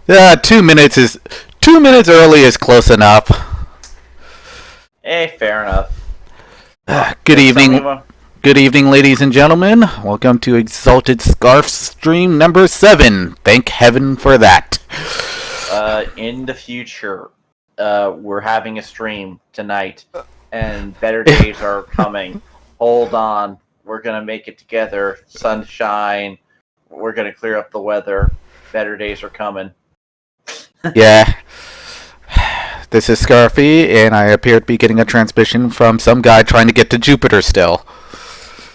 2 minutes early is close enough. Fair enough. Good evening. Good evening, ladies and gentlemen. Welcome to Exalted Scarf stream number 7. Thank heaven for that. In the future, we're having a stream tonight, and better days are coming. Hold on. We're going to make it together. Sunshine. We're going to clear up the weather. Better days are coming. Yeah. This is Scarfy, and I appear to be getting a transmission from some guy trying to get to Jupiter still.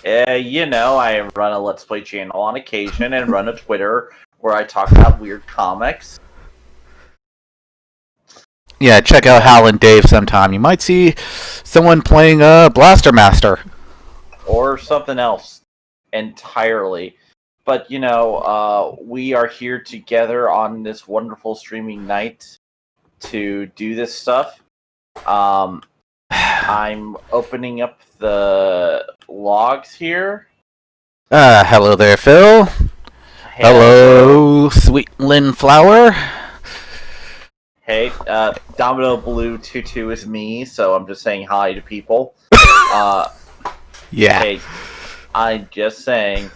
I run a Let's Play channel on occasion and run a Twitter where I talk about weird comics. Yeah, check out Hal and Dave sometime. You might see someone playing Blaster Master. Or something else entirely. But, we are here together on this wonderful streaming night to do this stuff. I'm opening up the logs here. Hello there, Phil. Hello, Sweet Lynn Flower. Hey, Domino Blue 22 is me, so I'm just saying hi to people. Yeah. Hey, I'm just saying.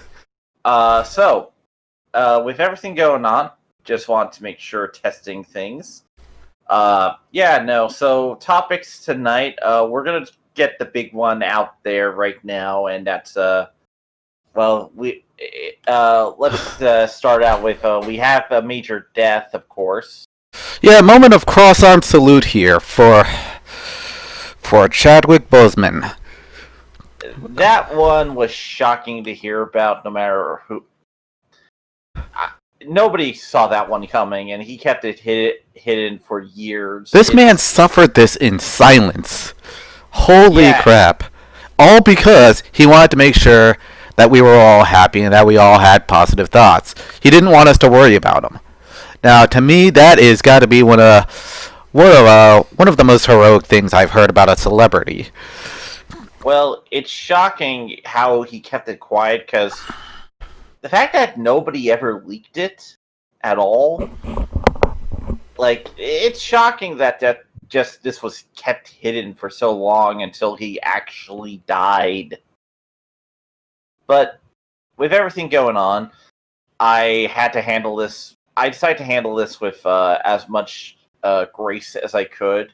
So, with everything going on, just want to make sure testing things. So topics tonight, we're gonna get the big one out there right now, and that's, let's start out with, we have a major death, of course. Yeah, moment of cross-arm salute here for Chadwick Boseman. That one was shocking to hear about, no matter who. Nobody saw that one coming, and he kept it hidden for years. This man suffered this in silence. Holy crap. All because he wanted to make sure that we were all happy and that we all had positive thoughts. He didn't want us to worry about him. Now, to me, that is got to be one of the most heroic things I've heard about a celebrity. Well, it's shocking how he kept it quiet, because the fact that nobody ever leaked it at all, it's shocking that this was kept hidden for so long until he actually died. But with everything going on, I had to handle this. I decided to handle this with as much grace as I could.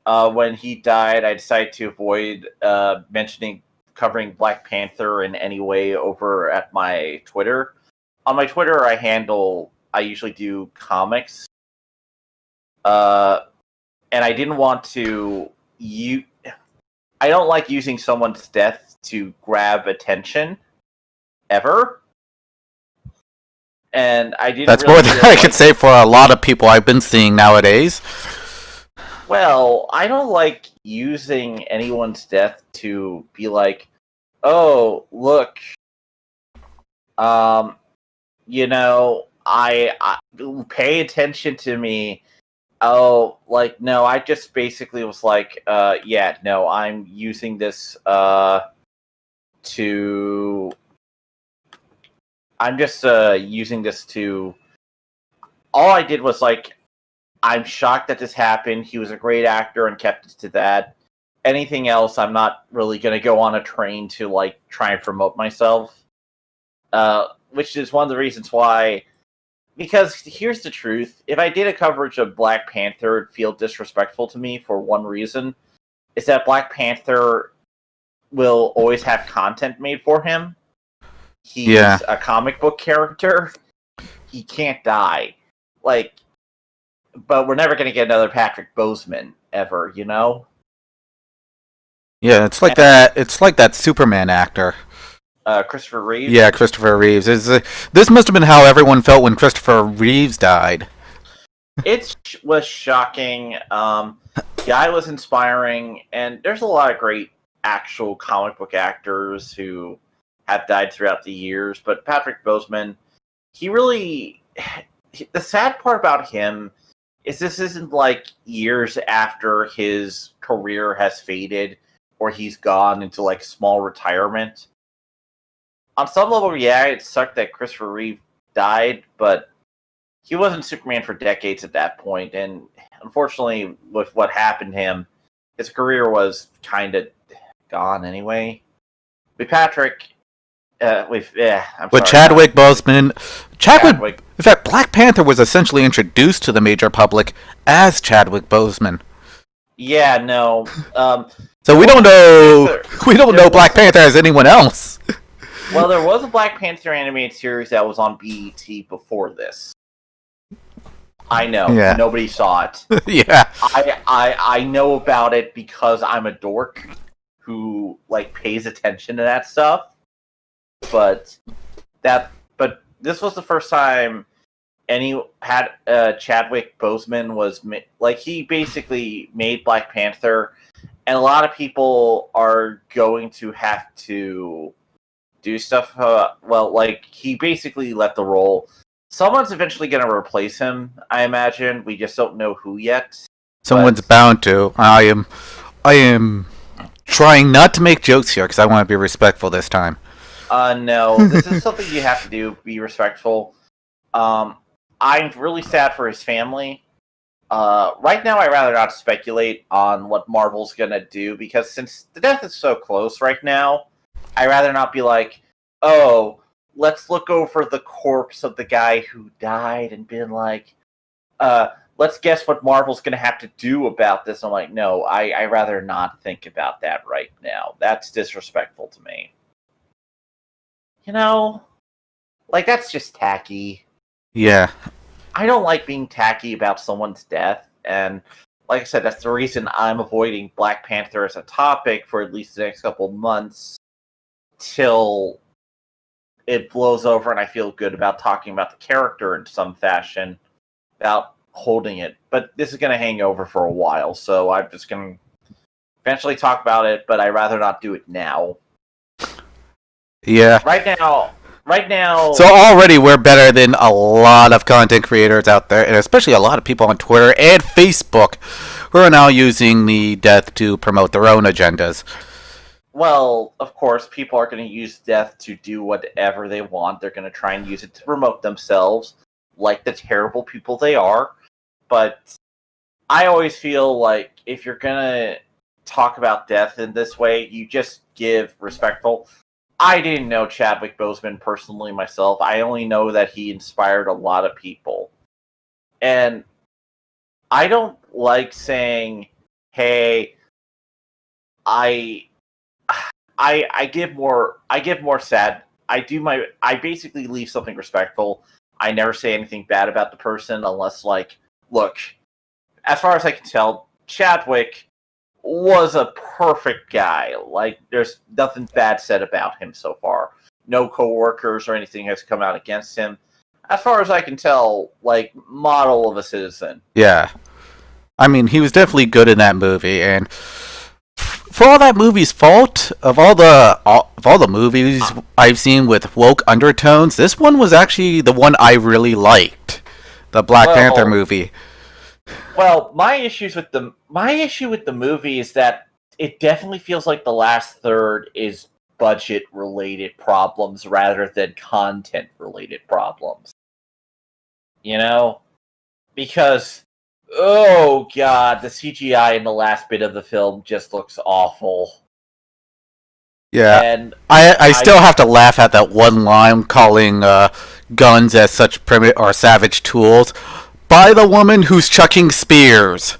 When he died, I decided to avoid covering Black Panther in any way over at my Twitter. On my Twitter, I usually do comics. And I didn't want to I don't like using someone's death to grab attention, ever. And I didn't. That's more than I could say for a lot of people I've been seeing nowadays. Well, I don't like using anyone's death to be like, oh, look, I pay attention to me. Oh, no, I just basically was like, I'm using this using this to. All I did was I'm shocked that this happened. He was a great actor and kept it to that. Anything else, I'm not really going to go on a train to try and promote myself. Which is one of the reasons why. Because here's the truth: if I did a coverage of Black Panther, it'd feel disrespectful to me for one reason: is that Black Panther will always have content made for him. He's a comic book character. He can't die. But we're never going to get another Patrick Boseman ever, Yeah, it's like that. It's like that Superman actor, Christopher Reeves. Yeah, Christopher Reeves. This must have been how everyone felt when Christopher Reeves died. It was shocking. Guy was inspiring, and there's a lot of great actual comic book actors who have died throughout the years. But Patrick Boseman, the sad part about him is this isn't years after his career has faded or he's gone into small retirement. On some level, yeah, it sucked that Christopher Reeve died, but he wasn't Superman for decades at that point, and unfortunately, with what happened to him, his career was kind of gone anyway. With Patrick, I'm With sorry, Chadwick Boseman, Chadwick. In fact, Black Panther was essentially introduced to the major public as Chadwick Boseman. Yeah, no. So we don't know. We don't know Black Panther as anyone else. Well, there was a Black Panther animated series that was on BET before this. I know. Yeah. Nobody saw it. Yeah. I know about it because I'm a dork who pays attention to that stuff. But this was the first time Chadwick Boseman was he basically made Black Panther, and a lot of people are going to have to do stuff. He basically left the role. Someone's eventually going to replace him, I imagine. We just don't know who yet. Someone's bound to. I am trying not to make jokes here because I want to be respectful this time. No, this is something you have to do. Be respectful. I'm really sad for his family. Right now, I'd rather not speculate on what Marvel's gonna do because since the death is so close right now, I'd rather not be like, oh, let's look over the corpse of the guy who died and been like, let's guess what Marvel's gonna have to do about this. I'm like, no, I'd rather not think about that right now. That's disrespectful to me. That's just tacky. Yeah. I don't like being tacky about someone's death, and like I said, that's the reason I'm avoiding Black Panther as a topic for at least the next couple months till it blows over and I feel good about talking about the character in some fashion without holding it. But this is going to hang over for a while, so I'm just going to eventually talk about it, but I'd rather not do it now. Yeah. Right now. So already we're better than a lot of content creators out there, and especially a lot of people on Twitter and Facebook who are now using the death to promote their own agendas. Well, of course, people are going to use death to do whatever they want. They're going to try and use it to promote themselves, like the terrible people they are. But I always feel like if you're going to talk about death in this way, you just give respectful. I didn't know Chadwick Boseman personally myself. I only know that he inspired a lot of people. And I don't like saying, hey, I give more sad. I basically leave something respectful. I never say anything bad about the person unless look, as far as I can tell, Chadwick was a perfect guy. There's nothing bad said about him so far. No coworkers or anything has come out against him. As far as I can tell, model of a citizen. Yeah. I mean, he was definitely good in that movie, and for all that movie's fault, of all the movies I've seen with woke undertones, this one was actually the one I really liked. The Black Panther movie. Well, my issue with the movie is that it definitely feels like the last third is budget-related problems rather than content-related problems. Because, oh god, the CGI in the last bit of the film just looks awful. Yeah, and I still have to laugh at that one line calling guns as such primitive or savage tools by the woman who's chucking spears.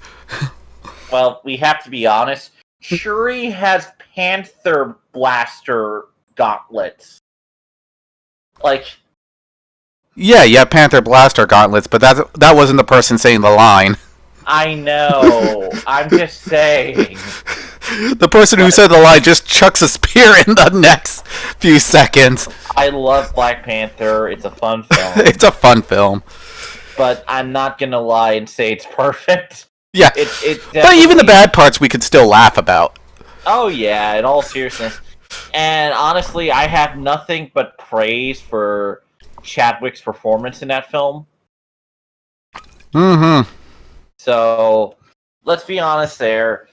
Well, we have to be honest. Shuri has Panther Blaster gauntlets. Yeah, Panther Blaster gauntlets, but that wasn't the person saying the line. I know. I'm just saying. The person who said the line just chucks a spear in the next few seconds. I love Black Panther. It's a fun film. It's a fun film. But I'm not gonna lie and say it's perfect. Yeah. But even the bad parts we could still laugh about. Oh yeah, in all seriousness. And honestly, I have nothing but praise for Chadwick's performance in that film. Mm-hmm. So, let's be honest there.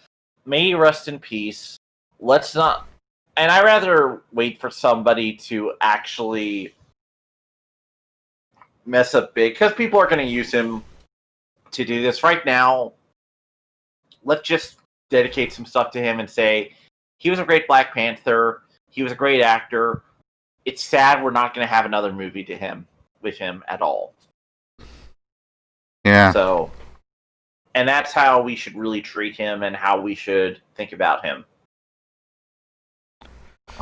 May he rest in peace. Let's not... And I'd rather wait for somebody to actually mess up big because people are going to use him to do this. Right now, let's just dedicate some stuff to him and say he was a great Black Panther. He was a great actor. It's sad we're not going to have another movie with him at all. Yeah. So, and that's how we should really treat him and how we should think about him.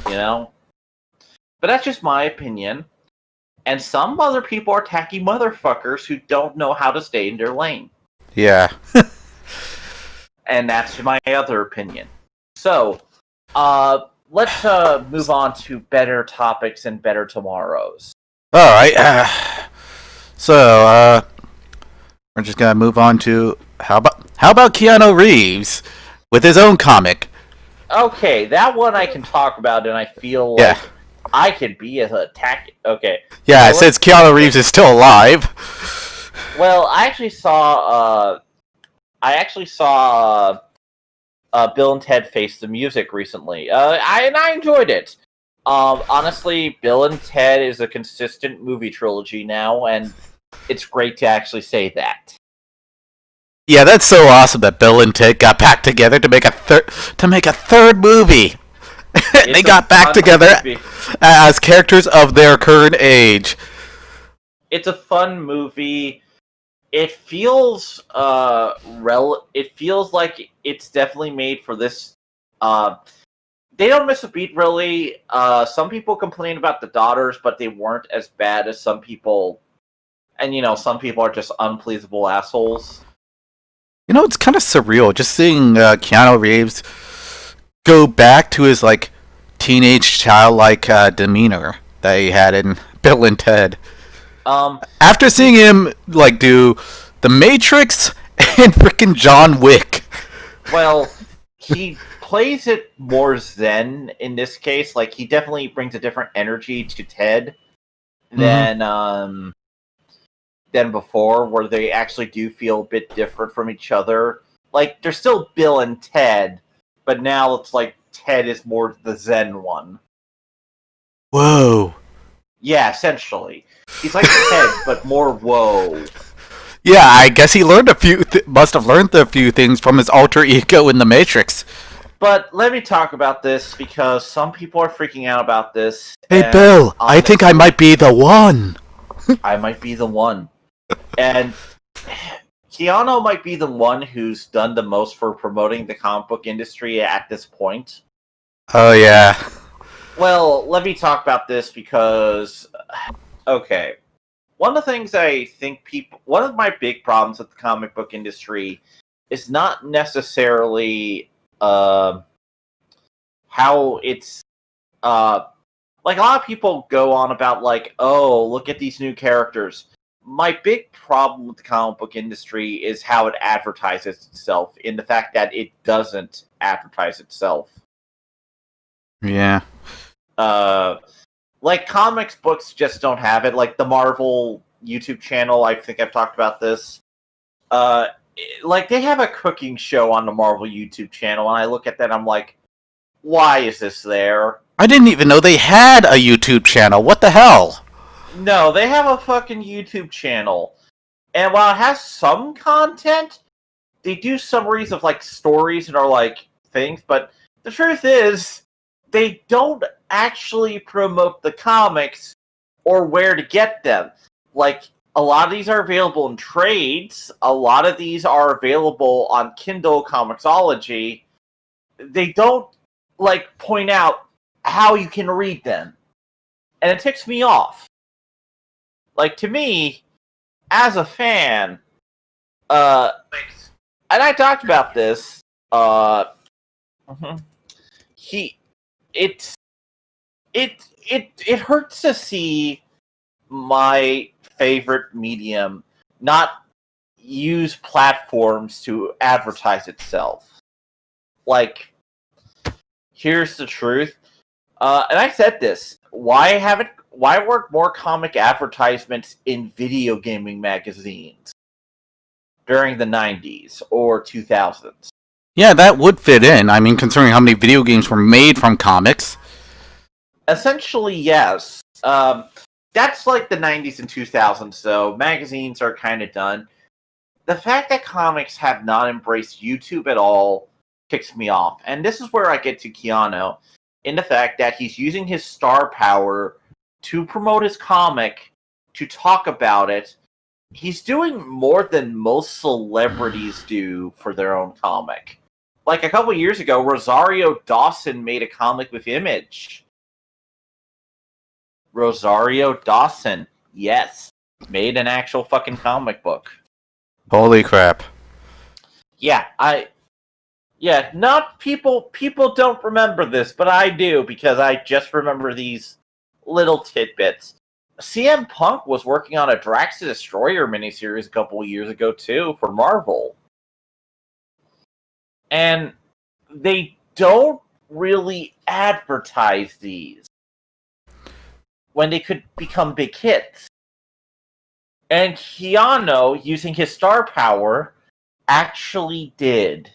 You know? But that's just my opinion. And some other people are tacky motherfuckers who don't know how to stay in their lane. Yeah. And that's my other opinion. So, let's move on to better topics and better tomorrows. All right. So, we're just gonna move on to how about Keanu Reeves with his own comic? Okay, that one I can talk about, and I feel like I could be as attack. Okay. Yeah, since Keanu Reeves is still alive. Well, I actually saw. Bill and Ted Face the Music recently. I enjoyed it. Honestly, Bill and Ted is a consistent movie trilogy now, and it's great to actually say that. Yeah, that's so awesome that Bill and Ted got back together to make a third movie. They got back together as characters of their current age. It's a fun movie. It feels it feels like it's definitely made for this. They don't miss a beat really. Some people complain about the daughters, but they weren't as bad as some people. And some people are just unpleasable assholes. It's kind of surreal just seeing Keanu Reeves go back to his teenage childlike demeanor that he had in Bill and Ted. After seeing him do The Matrix and freaking John Wick. Well, he plays it more zen in this case. He definitely brings a different energy to Ted than before, where they actually do feel a bit different from each other. They're still Bill and Ted, but now it's Ted is more the zen one. Whoa. Yeah, essentially. He's like Ted, but more whoa. Yeah, I guess he learned must have learned a few things from his alter ego in The Matrix. But let me talk about this, because some people are freaking out about this. Hey, Bill, I think I might be the one. I might be the one. And Keanu might be the one who's done the most for promoting the comic book industry at this point. Oh, yeah. Well, let me talk about this because, okay. One of the things I think one of my big problems with the comic book industry is not necessarily how it's, a lot of people go on about oh, look at these new characters. My big problem with the comic book industry is how it advertises itself, in the fact that it doesn't advertise itself. Yeah. Comics books just don't have it. The Marvel YouTube channel, I think I've talked about this. They have a cooking show on the Marvel YouTube channel, and I look at that and I'm like, why is this there? I didn't even know they had a YouTube channel. What the hell? No, they have a fucking YouTube channel. And while it has some content, they do summaries of stories and are things, but the truth is, they don't actually promote the comics or where to get them. A lot of these are available in trades, a lot of these are available on Kindle Comixology. They don't point out how you can read them. And it ticks me off. To me, as a fan, and I talked about this, it hurts to see my favorite medium not use platforms to advertise itself. Here's the truth. And I said this. Why weren't more comic advertisements in video gaming magazines during the 90s or 2000s? Yeah, that would fit in. I mean, considering how many video games were made from comics. Essentially, yes. that's like the 90s and 2000s, so magazines are kind of done. The fact that comics have not embraced YouTube at all ticks me off. And this is where I get to Keanu, in the fact that he's using his star power to promote his comic, to talk about it. He's doing more than most celebrities do for their own comic. Like a couple years ago, Rosario Dawson made a comic with Image. Rosario Dawson, yes, made an actual fucking comic book. Holy crap. Yeah, not people don't remember this, but I do, because I just remember these little tidbits. CM Punk was working on a Drax the Destroyer miniseries a couple of years ago too for Marvel. And they don't really advertise these when they could become big hits. And Keanu, using his star power, actually did.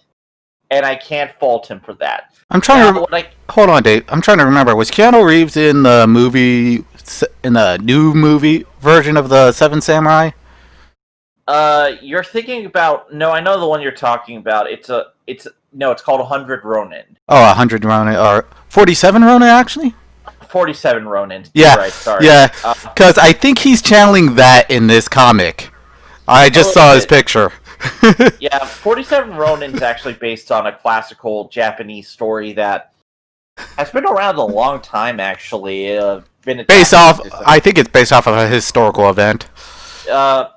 And I can't fault him for that. I'm trying to hold on, Dave. I'm trying to remember. Was Keanu Reeves in the movie, in the new movie version of the Seven Samurai? You're thinking about... No, I know the one you're talking about. It's called 100 Ronin. Oh, 100 Ronin, or 47 Ronin, actually? 47 Ronin. Yeah, right, sorry. Yeah, because I think he's channeling that in this comic. I just saw his picture. Yeah, 47 Ronin is actually based on a classical Japanese story that has been around a long time, actually. I think it's based off of a historical event.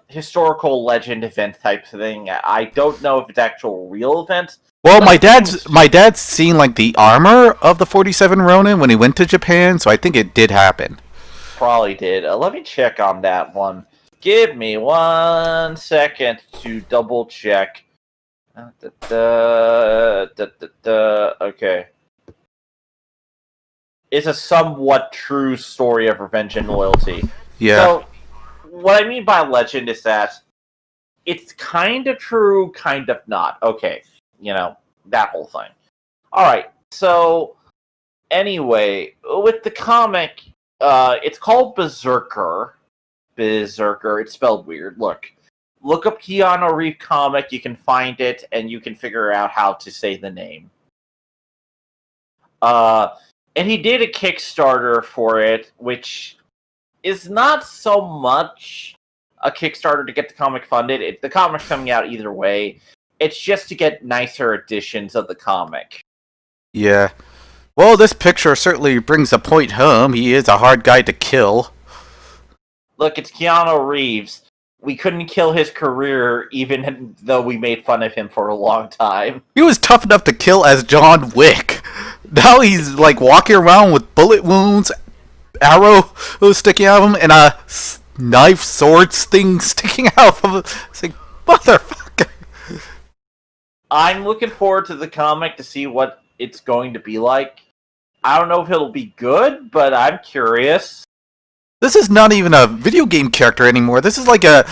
Historical legend event type thing. I don't know if it's actual real event. Well, my dad's seen like the armor of the 47 Ronin when he went to Japan, so I think it did happen. Probably did. Let me check on that one. Give me 1 second to double check. Okay. It's a somewhat true story of revenge and loyalty. Yeah. So, what I mean by legend is that it's kind of true, kind of not. Okay. You know, that whole thing. Alright, so anyway, with the comic, it's called Berserker. Berserker, it's spelled weird. Look up Keanu Reeves comic, you can find it, and you can figure out how to say the name. And he did a Kickstarter for it, which is not so much a Kickstarter to get the comic funded. The comic's coming out either way. It's just to get nicer editions of the comic. Yeah. Well, this picture certainly brings a point home. He is a hard guy to kill. Look, it's Keanu Reeves. We couldn't kill his career, even though we made fun of him for a long time. He was tough enough to kill as John Wick. Now he's like walking around with bullet wounds, arrow sticking out of him, and a knife sword thing sticking out of him. It's like, motherfucker. I'm looking forward to the comic to see what it's going to be like. I don't know if it'll be good, but I'm curious. This is not even a video game character anymore. This is like a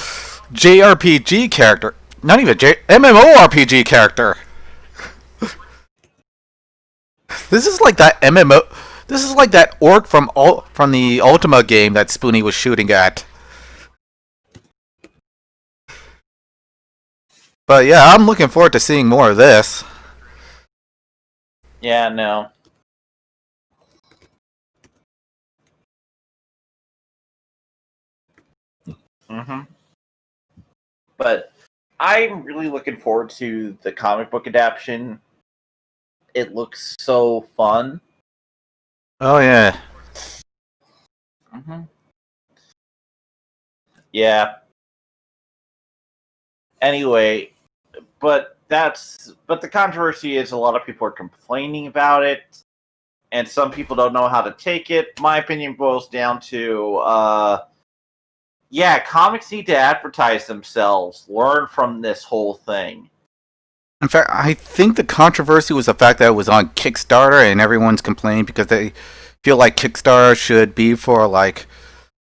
JRPG character. Not even MMORPG character. This is like that MMO. This is like that orc from the Ultima game that Spoonie was shooting at. But yeah, I'm looking forward to seeing more of this. Yeah, no. But I'm really looking forward to the comic book adaptation. It looks so fun. Oh yeah. Yeah. Anyway, but the controversy is a lot of people are complaining about it, and some people don't know how to take it. My opinion boils down to, comics need to advertise themselves. Learn from this whole thing. In fact, I think the controversy was the fact that it was on Kickstarter, and everyone's complaining because they feel like Kickstarter should be for like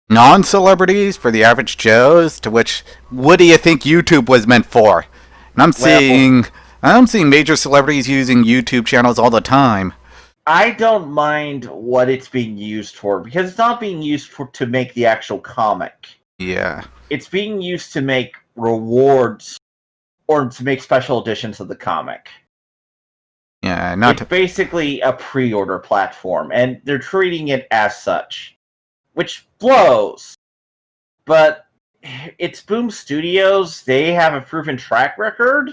non-celebrities, for the average Joes. To which, what do you think YouTube was meant for? And I'm seeing major celebrities using YouTube channels all the time. I don't mind what it's being used for, because it's not being used to make the actual comic. Yeah. It's being used to make rewards or to make special editions of the comic. Yeah, It's basically a pre-order platform, and they're treating it as such, which blows. But it's Boom Studios. They have a proven track record.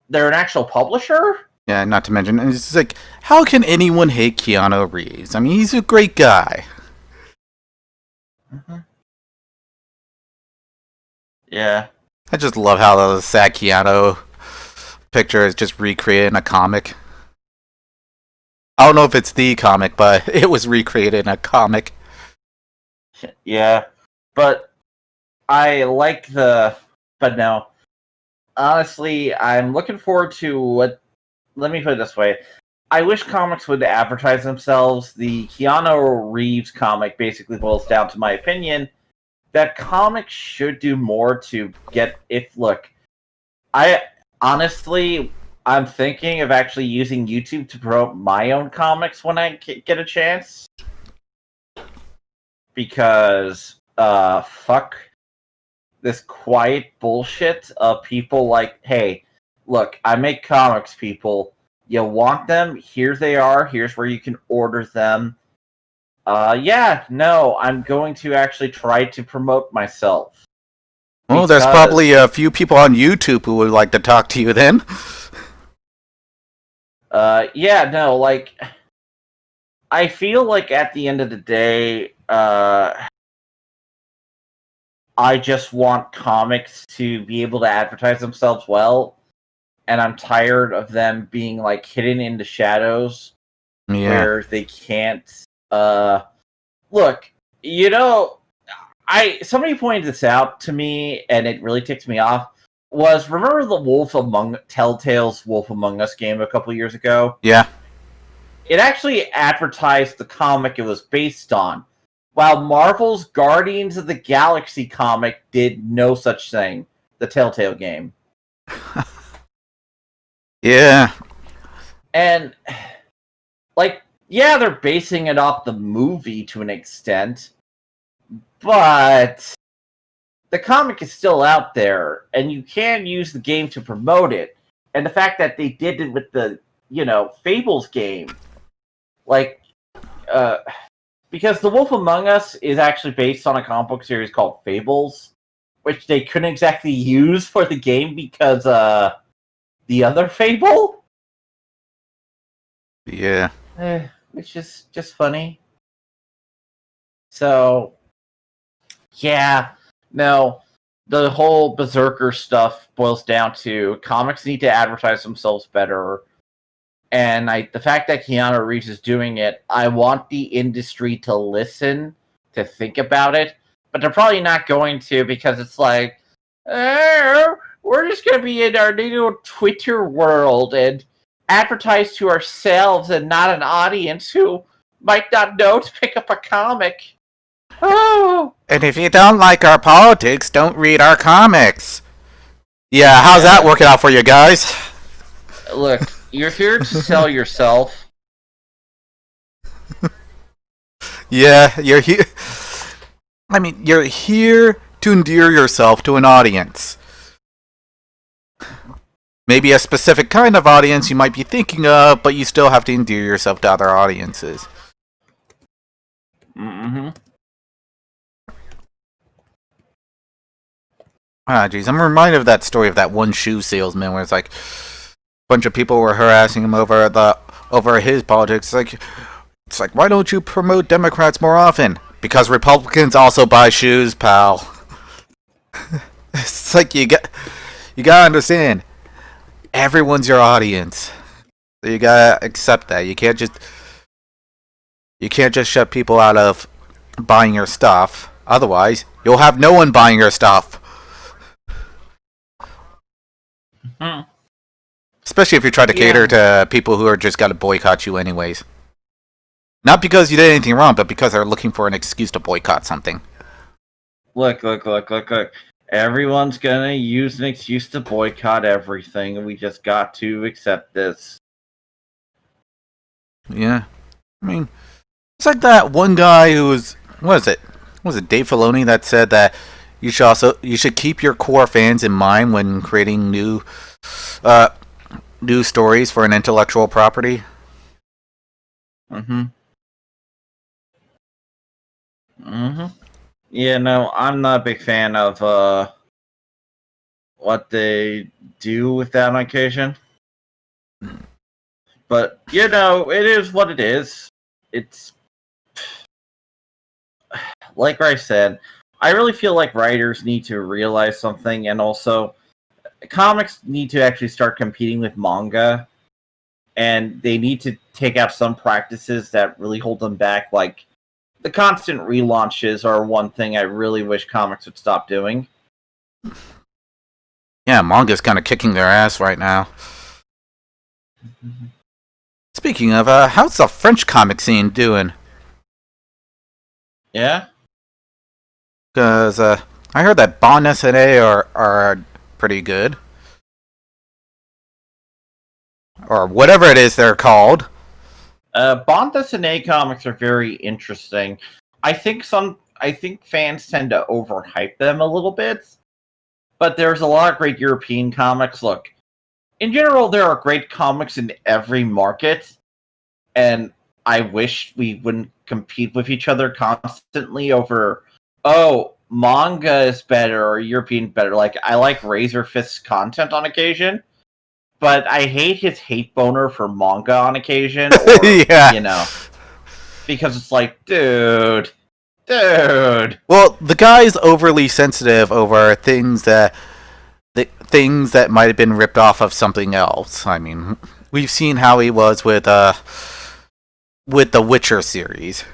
They're an actual publisher. Yeah, not to mention, it's like, how can anyone hate Keanu Reeves? I mean, he's a great guy. Mm-hmm. Yeah. I just love how the sad Keanu picture is just recreated in a comic. I don't know if it's the comic, but it was recreated in a comic. Yeah. But I like the... But no. Honestly, I'm looking forward to what... Let me put it this way. I wish comics would advertise themselves. The Keanu Reeves comic basically boils down to my opinion that comics should do more to get... Look, I honestly... I'm thinking of actually using YouTube to promote my own comics when I get a chance. Because, fuck this quiet bullshit of people like, hey, look, I make comics, people. You want them? Here they are. Here's where you can order them. Yeah, no, I'm going to actually try to promote myself. Well, there's probably a few people on YouTube who would like to talk to you then. Yeah, no, like, I feel like at the end of the day, I just want comics to be able to advertise themselves well, and I'm tired of them being, like, hidden in the shadows where they can't, look, you know, somebody pointed this out to me, and it really ticks me off, remember the Telltale's Wolf Among Us game a couple years ago? Yeah. It actually advertised the comic it was based on, while Marvel's Guardians of the Galaxy comic did no such thing, the Telltale game. Yeah. And, like, yeah, they're basing it off the movie to an extent, but the comic is still out there, and you can use the game to promote it. And the fact that they did it with the, Fables game, like, because The Wolf Among Us is actually based on a comic book series called Fables, which they couldn't exactly use for the game because, the other Fable? Yeah. Which is just funny. So, yeah, no, the whole Berserker stuff boils down to comics need to advertise themselves better. And the fact that Keanu Reeves is doing it, I want the industry to listen, to think about it, but they're probably not going to because it's like, we're just going to be in our new Twitter world and advertise to ourselves and not an audience who might not know to pick up a comic. Oh. And if you don't like our politics, don't read our comics. Yeah, how's that working out for you guys? Look, you're here to sell yourself. Yeah, you're here. I mean, you're here to endear yourself to an audience. Maybe a specific kind of audience you might be thinking of, but you still have to endear yourself to other audiences. Mm-hmm. Ah, jeez, I'm reminded of that story of that one shoe salesman where it's like a bunch of people were harassing him over his politics. It's like, why don't you promote Democrats more often? Because Republicans also buy shoes, pal. It's like you gotta understand, everyone's your audience. So you gotta accept that. You can't just shut people out of buying your stuff. Otherwise, you'll have no one buying your stuff. Especially if you try to cater to people who are just gotta boycott you anyways. Not because you did anything wrong, but because they're looking for an excuse to boycott something. Look. Everyone's gonna use an excuse to boycott everything, and we just got to accept this. Yeah. I mean, it's like that one guy who was, what is it? Was it Dave Filoni that said that you should keep your core fans in mind when creating uh, new stories for an intellectual property? Mm-hmm. Mm-hmm. Yeah, no, I'm not a big fan of what they do with that on occasion. But it is what it is. It's like I said, I really feel like writers need to realize something, and also comics need to actually start competing with manga, and they need to take out some practices that really hold them back. Like the constant relaunches are one thing I really wish comics would stop doing. Yeah, manga's kind of kicking their ass right now. Speaking of, how's the French comic scene doing? Yeah. Because I heard that Bond SNA are pretty good, or whatever it is they're called. Bond SNA comics are very interesting. I think fans tend to overhype them a little bit, but there's a lot of great European comics. Look, in general, there are great comics in every market, and I wish we wouldn't compete with each other constantly over, oh, manga is better or European better. Like, I like Razor Fist's content on occasion, but I hate his hate boner for manga on occasion, or, Yeah. Because it's like, dude. Well, the guy's overly sensitive over things that might have been ripped off of something else. I mean, we've seen how he was with the Witcher series.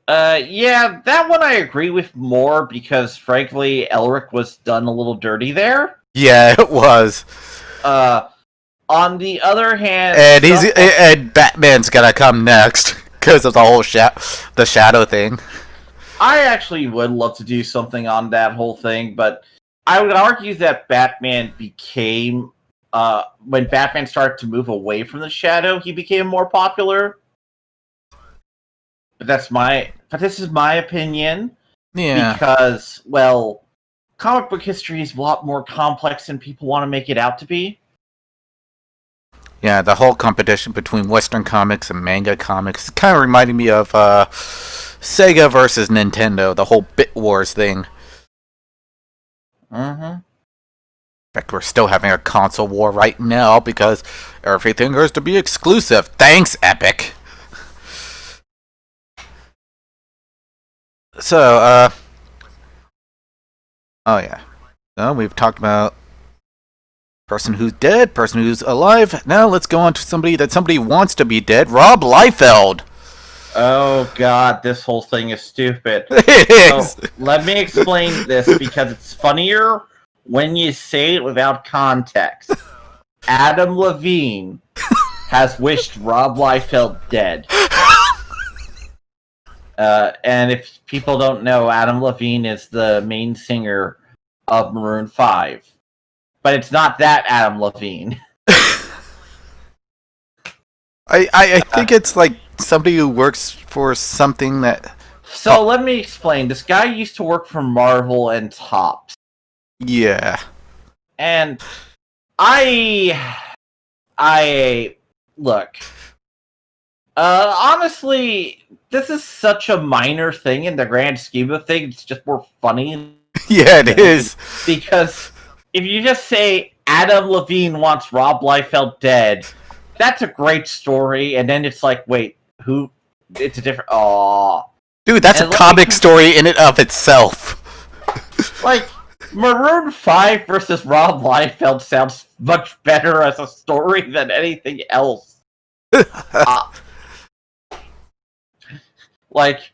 Yeah, that one I agree with more because, frankly, Elric was done a little dirty there. Yeah, it was. On the other hand, and Batman's gonna come next because of the whole the shadow thing. I actually would love to do something on that whole thing, but I would argue that Batman became when Batman started to move away from the shadow, he became more popular. But this is my opinion. Yeah. Because, well, comic book history is a lot more complex than people want to make it out to be. Yeah, the whole competition between Western comics and manga comics kind of reminded me of Sega versus Nintendo, the whole Bit Wars thing. Mm-hmm. In fact, we're still having a console war right now because everything has to be exclusive. Thanks, Epic. So, oh yeah. So we've talked about person who's dead, person who's alive. Now let's go on to somebody wants to be dead. Rob Liefeld. Oh god, this whole thing is stupid. It is. So, let me explain this because it's funnier when you say it without context. Adam Levine has wished Rob Liefeld dead. And if people don't know, Adam Levine is the main singer of Maroon 5. But it's not that Adam Levine. I think it's like somebody who works for something that... So let me explain. This guy used to work for Marvel and Topps. Yeah. And look. Honestly, this is such a minor thing in the grand scheme of things. It's just more funny. Yeah, it is. Because if you just say Adam Levine wants Rob Liefeld dead, that's a great story. And then it's like, wait, who? It's a different. Aww. Dude, that's a comic story in and of itself. Like, Maroon 5 versus Rob Liefeld sounds much better as a story than anything else. Like,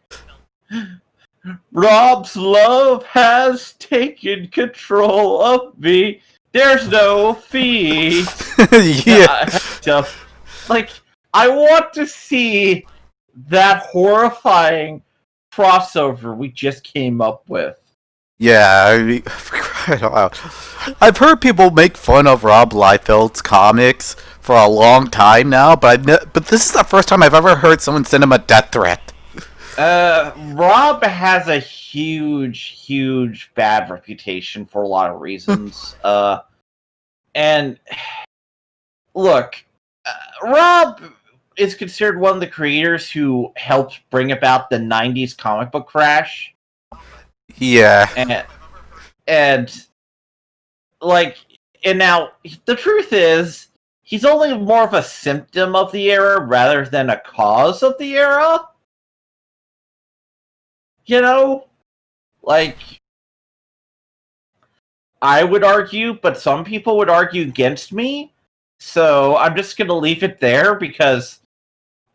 Rob's love has taken control of me. There's no feet. Yeah. Like, I want to see that horrifying crossover we just came up with. Yeah, I've heard people make fun of Rob Liefeld's comics for a long time now, but but this is the first time I've ever heard someone send him a death threat. Rob has a huge bad reputation for a lot of reasons. And look, Rob is considered one of the creators who helped bring about the '90s comic book crash. Yeah. And like, and now the truth is, he's only more of a symptom of the era rather than a cause of the era. You know, like, I would argue, but some people would argue against me. So I'm just going to leave it there because,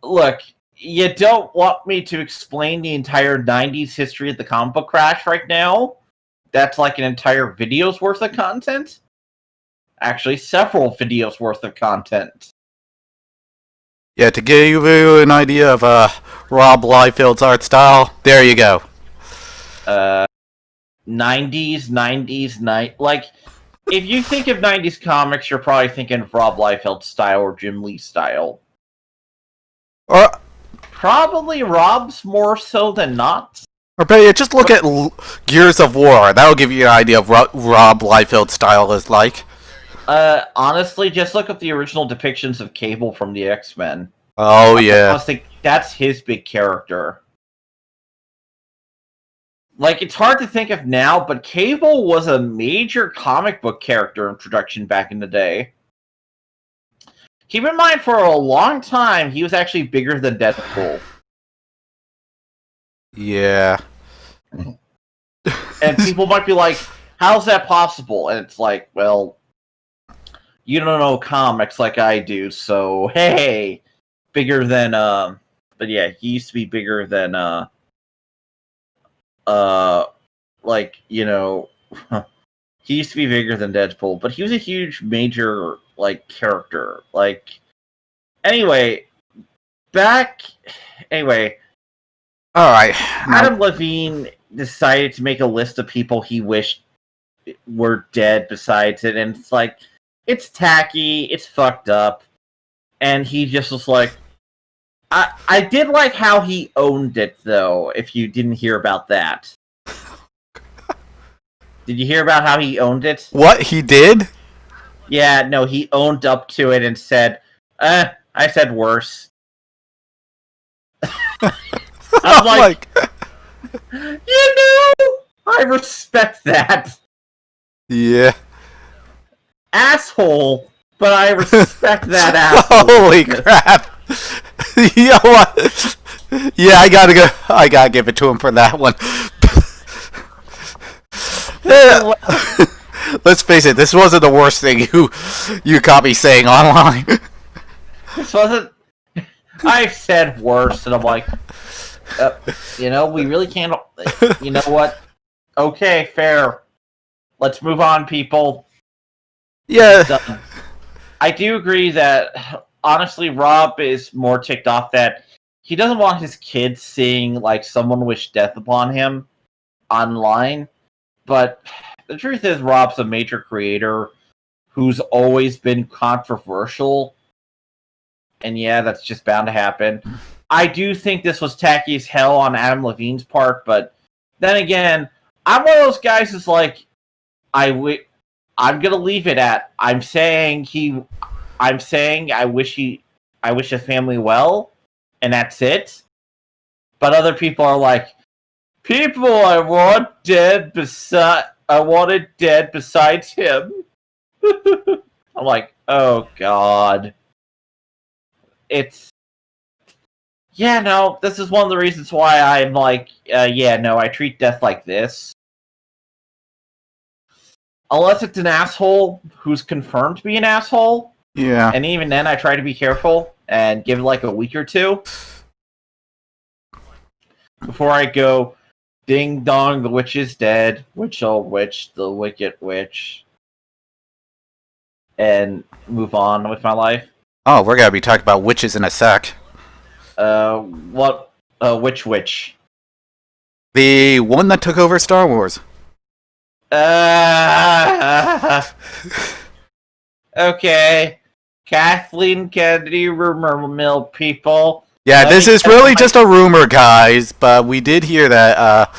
look, you don't want me to explain the entire '90s history of the comic book crash right now. That's like an entire video's worth of content. Actually, several videos worth of content. Yeah, to give you an idea of Rob Liefeld's art style, there you go. 90s, like, if you think of '90s comics, you're probably thinking of Rob Liefeld style or Jim Lee style. Or Probably Rob's more so than not. Or better yet, just look at Gears of War. That'll give you an idea of what Rob Liefeld's style is like. Honestly, just look up the original depictions of Cable from the X-Men. Oh, yeah. I think that's his big character. Like, it's hard to think of now, but Cable was a major comic book character introduction back in the day. Keep in mind, for a long time, he was actually bigger than Deadpool. Yeah. And people might be like, how's that possible? And it's like, well, you don't know comics like I do, so hey, bigger than, but yeah, he used to be bigger than, like, you know, he used to be bigger than Deadpool, but he was a huge, major, like, character. Like, anyway, Alright. Adam Levine decided to make a list of people he wished were dead besides it, and it's like, it's tacky, it's fucked up, and he just was like, I did like how he owned it, though, if you didn't hear about that. Did you hear about how he owned it? What, he did? Yeah, no, he owned up to it and said, I said worse. I'm like, you know, I respect that. Yeah. Asshole, but I respect that asshole. Holy crap. You know what? Yeah, I gotta give it to him for that one. Let's face it, this wasn't the worst thing you caught me saying online. This wasn't... I've said worse, and I'm like, you know, we really can't... You know what? Okay, fair. Let's move on, people. Yeah. I do agree that, honestly, Rob is more ticked off that he doesn't want his kids seeing, like, someone wish death upon him online. But the truth is, Rob's a major creator who's always been controversial. And yeah, that's just bound to happen. I do think this was tacky as hell on Adam Levine's part, but then again, I'm one of those guys who's like, I'm gonna leave it at, I'm saying I wish his family well, and that's it. But other people are like, people I wanted dead besides him. I'm like, oh god. Yeah, no, this is one of the reasons why I'm like, yeah, no, I treat death like this. Unless it's an asshole who's confirmed to be an asshole. Yeah. And even then, I try to be careful and give it like a week or two before I go, ding dong, the witch is dead. Witch, oh witch, the wicked witch. And move on with my life. Oh, we're gonna be talking about witches in a sec. What? Which witch? The one that took over Star Wars. Okay. Kathleen Kennedy rumor mill people. Yeah, Let this me is tell you really my- just a rumor, guys, but we did hear that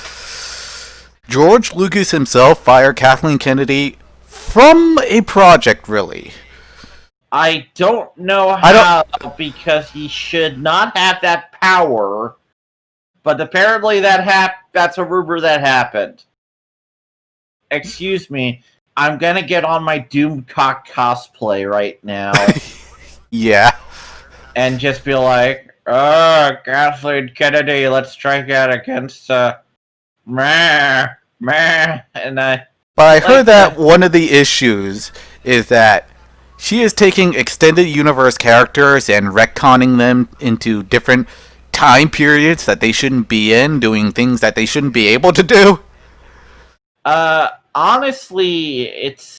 George Lucas himself fired Kathleen Kennedy from a project, really. I don't know I don't. how because he should not have that power, but apparently that's a rumor that happened. Excuse me, I'm gonna get on my Doomcock cosplay right now Yeah. and just be like, Kathleen Kennedy, let's strike out against meh, meh, and But I like heard that one of the issues is that she is taking extended universe characters and retconning them into different time periods that they shouldn't be in, doing things that they shouldn't be able to do. honestly, it's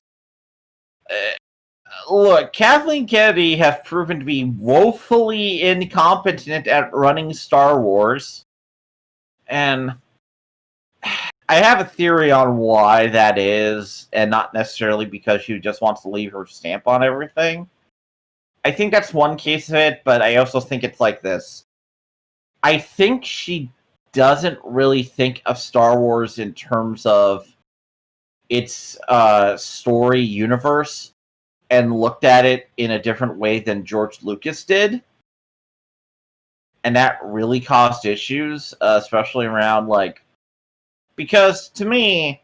look, Kathleen Kennedy has proven to be woefully incompetent at running Star Wars, and I have a theory on why that is, and not necessarily because she just wants to leave her stamp on everything. I think that's one case of it, but I also think it's like this. I think she doesn't really think of Star Wars in terms of its story universe and looked at it in a different way than George Lucas did. And that really caused issues, especially around, like, because to me,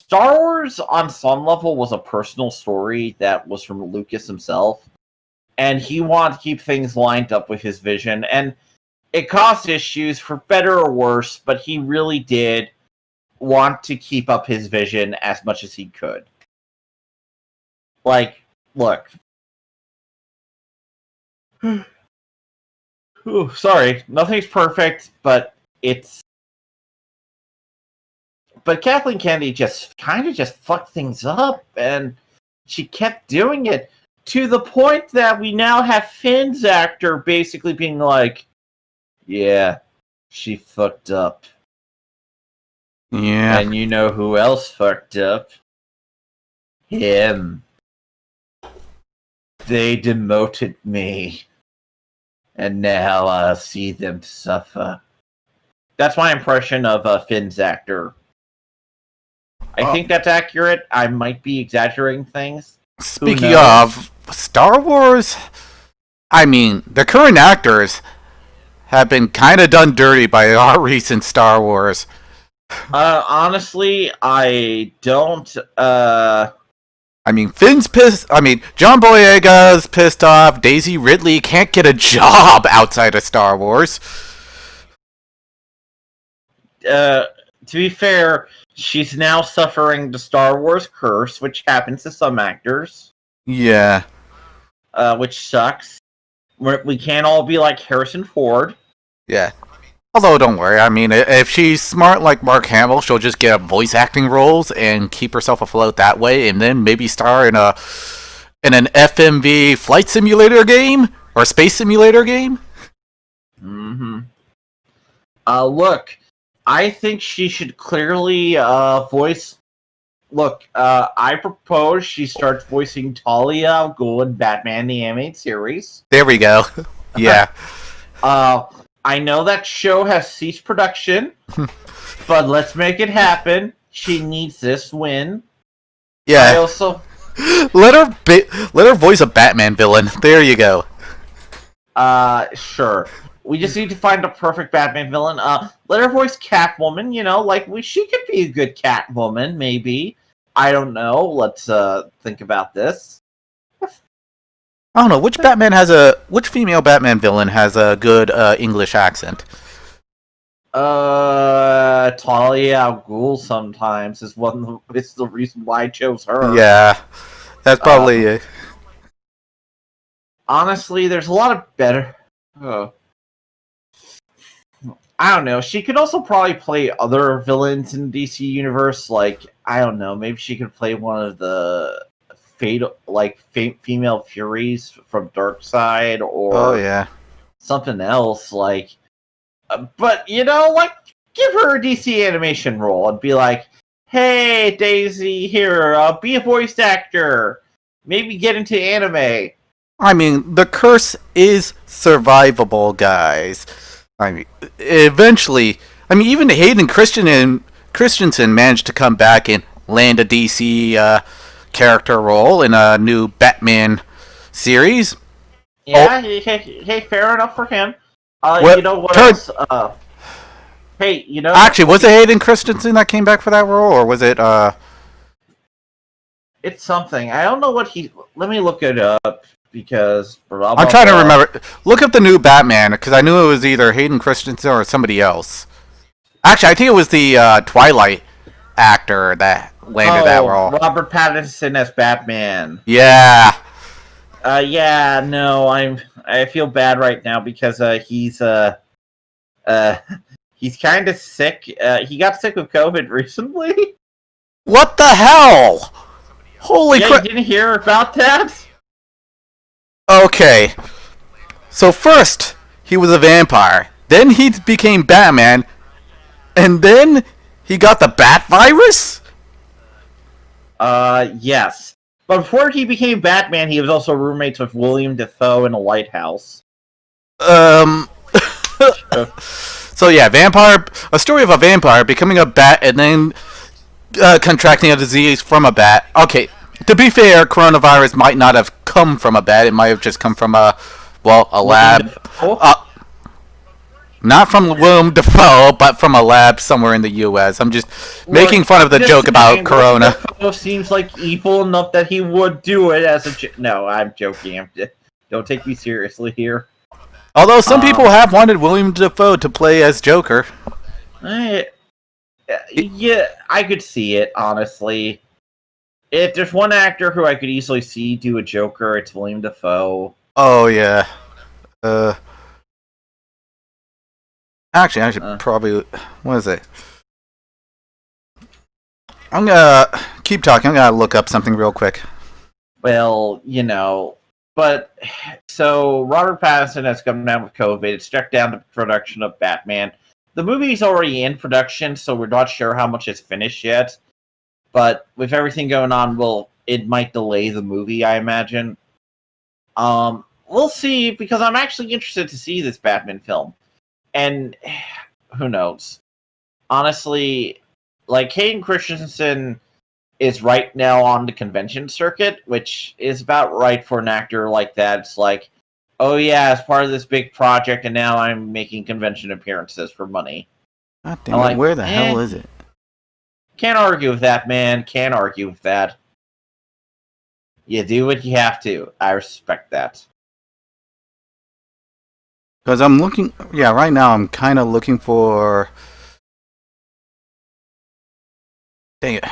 Star Wars on some level was a personal story that was from Lucas himself, and he wanted to keep things lined up with his vision, and it caused issues for better or worse, but he really did want to keep up his vision as much as he could. Like, look. Ooh, sorry, nothing's perfect, but it's. But Kathleen Kennedy just kind of just fucked things up, and she kept doing it to the point that we now have Finn's actor basically being like, "Yeah, she fucked up." Yeah. And you know who else fucked up? Him. They demoted me. And now I'll see them suffer. That's my impression of Finn's actor. I think that's accurate. I might be exaggerating things. Speaking of Star Wars, I mean, the current actors have been kind of done dirty by our recent Star Wars. Honestly, I don't. I mean, Finn's pissed. I mean, John Boyega's pissed off. Daisy Ridley can't get a job outside of Star Wars. To be fair, she's now suffering the Star Wars curse, which happens to some actors. Yeah. Which sucks. We can't all be like Harrison Ford. Yeah. Although, don't worry. I mean, if she's smart like Mark Hamill, she'll just get voice acting roles and keep herself afloat that way, and then maybe star in an FMV flight simulator game or space simulator game. Mm-hmm. Look, I think she should clearly voice. Look, I propose she starts voicing Talia al Ghul in Batman the Animated Series. There we go. Yeah. I know that show has ceased production, but let's make it happen. She needs this win. Yeah. I also let her voice a Batman villain. There you go. sure. We just need to find a perfect Batman villain. Let her voice Catwoman. You know, like she could be a good Catwoman, maybe. I don't know. Let's think about this. I don't know which female Batman villain has a good English accent. Talia al Ghul sometimes is it's the reason why I chose her. Yeah, that's probably it. Honestly, there's a lot of better. I don't know. She could also probably play other villains in the DC universe. Like, I don't know. Maybe she could play one of the female Furies from Darkseid, or something else. Like, but you know, like, give her a DC animation role and be like, "Hey, Daisy, here, be a voice actor. Maybe get into anime." I mean, the curse is survivable, guys. I mean, eventually, I mean, even Christensen managed to come back and land a DC character role in a new Batman series. Oh, Yeah, hey, fair enough for him. You what? know what Turd. else? Hey, you know, Actually, was it Hayden Christensen that came back for that role, or was it? it's something. I don't know what he. Let me look it up because blah I'm blah trying to blah. remember. Look up the new Batman because I knew it was either Hayden Christensen or somebody else. Actually, I think it was the Twilight actor that landed that Oh, role. Robert Pattinson as Batman. Yeah. Yeah, no, I feel bad right now because uh he's kind of sick. He got sick with COVID recently. What the hell? Holy Yeah, you crap. didn't hear about that? Okay. So first, he was a vampire. Then he became Batman. And then he got the bat virus? Yes. But before he became Batman, he was also roommates with William Defoe in a lighthouse. Um. Uh, So yeah, a story of a vampire becoming a bat and then contracting a disease from a bat. Okay, to be fair, coronavirus might not have come from a bat. It might have just come from a William lab. Defoe? Not from Willem Dafoe, but from a lab somewhere in the U.S. I'm just making fun of the Just joke about saying, William Corona. Defoe seems like evil enough that he would do it as a. No, I'm joking. Don't take me seriously here. Although some Um, people have wanted William Dafoe to play as Joker. I, yeah, I could see it, honestly. If there's one actor who I could easily see do a Joker, it's William Dafoe. Oh yeah. Uh, actually, I should probably. What is it? I'm gonna keep talking. I'm gonna look up something real quick. Well, but so Robert Pattinson has come down with COVID. It's struck down the production of Batman. The movie's already in production, so we're not sure how much is finished yet. But with everything going on, it might delay the movie, I imagine. We'll see, because I'm actually interested to see this Batman film. And who knows? Honestly, like Hayden Christensen is right now on the convention circuit, which is about right for an actor like that. It's like, oh yeah, as part of this big project, and now I'm making convention appearances for money. God damn it, where the hell is it? Can't argue with that, man. Can't argue with that. You do what you have to. I respect that. Because I'm looking. Yeah, right now I'm kind of looking for. Dang it.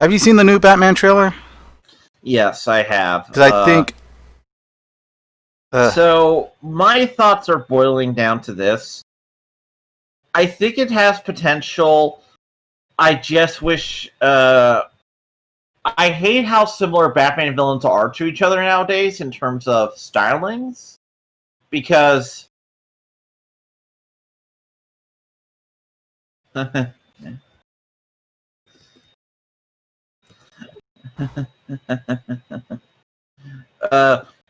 Have you seen the new Batman trailer? Yes, I have. Because I think. So, my thoughts are boiling down to this. I think it has potential. I just wish. I hate how similar Batman villains are to each other nowadays in terms of stylings. Because.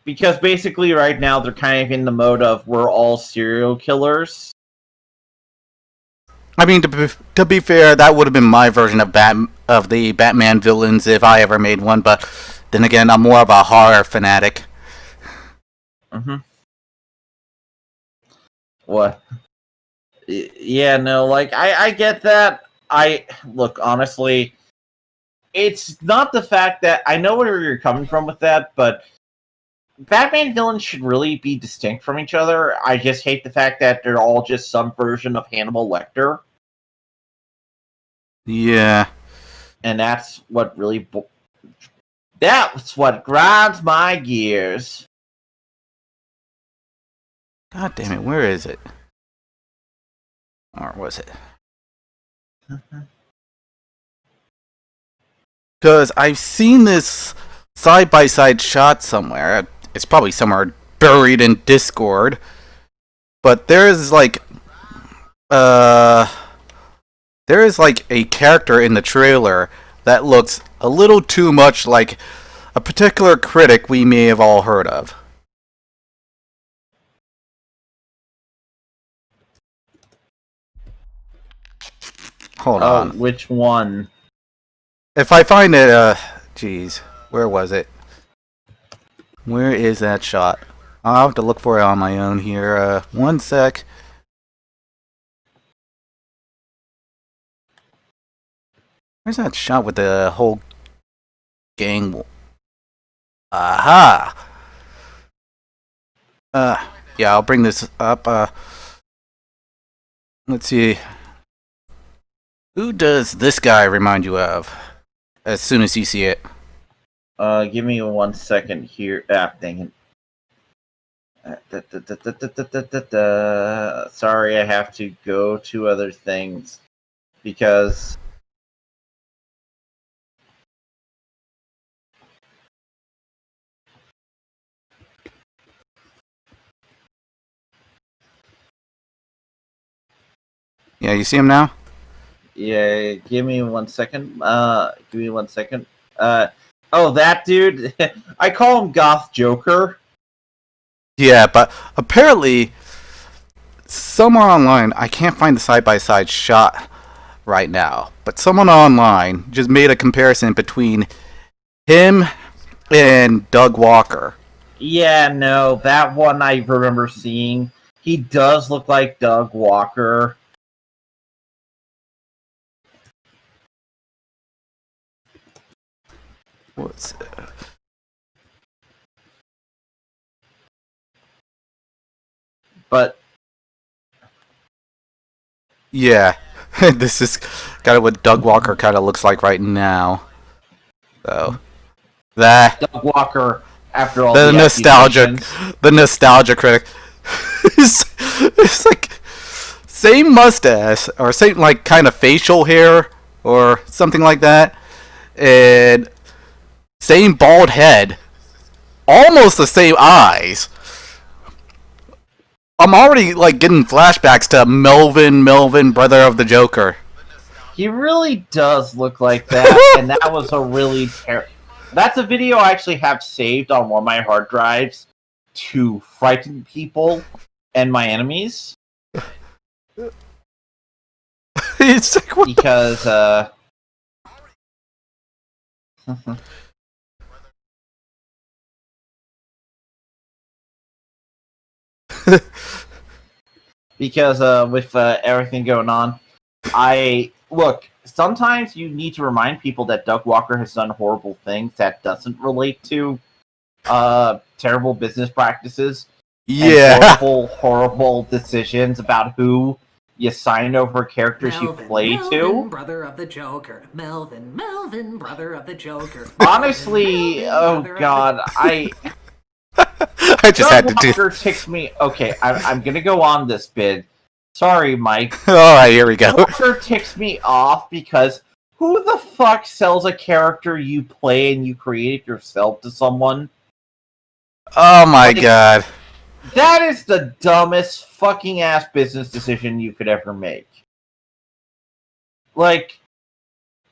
Because basically right now they're kind of in the mode of we're all serial killers. I mean, to be fair, that would have been my version of the Batman villains if I ever made one. But then again, I'm more of a horror fanatic. Mm-hmm. What? Yeah, no, like I get that. Look, honestly, it's not the fact that I know where you're coming from with that, but Batman villains should really be distinct from each other. I just hate the fact that they're all just some version of Hannibal Lecter. Yeah. And that's what really that's what grinds my gears. God damn it, where is it? Or was it? Because I've seen this side-by-side shot somewhere. It's probably somewhere buried in Discord. But there is like a character in the trailer that looks a little too much like a particular critic we may have all heard of. Hold Oh, on. which one? If I find it, jeez, where was it? Where is that shot? I'll have to look for it on my own here. One sec. Where's that shot with the whole gang? Aha! Yeah, I'll bring this up. Let's see. Who does this guy remind you of? As soon as you see it. Give me 1 second here. Ah, dang it. Sorry, I have to go to other things because Yeah, you see him now? yeah. Give me 1 second. Give me 1 second. Oh, that dude. I call him Goth Joker. Yeah, but apparently, somewhere online, I can't find the side-by-side shot right now, but someone online just made a comparison between him and Doug Walker. Yeah, no, that one I remember seeing. He does look like Doug Walker. What's But yeah, this is kind of what Doug Walker kind of looks like right now. So that Doug Walker, after all the the nostalgia, accusations. the nostalgia critic, it's like same mustache or same like kind of facial hair or something like that, and same bald head, almost the same eyes. I'm already like getting flashbacks to Melvin, brother of the Joker. He really does look like that, and that was a really That's a video I actually have saved on one of my hard drives to frighten people and my enemies. It's like, what Because, with everything going on, look. Sometimes you need to remind people that Doug Walker has done horrible things that doesn't relate to terrible business practices yeah. and horrible decisions about who you sign over characters you play to. Brother of the Joker. Melvin, brother of the Joker. Honestly, oh god, I just Doug had to do. Walker ticks me. Okay, I'm gonna go on this bit. Sorry, Mike. All right, here we go. Walker ticks me off because who the fuck sells a character you play and you created yourself to someone? Oh my god. That is the dumbest fucking ass business decision you could ever make. Like,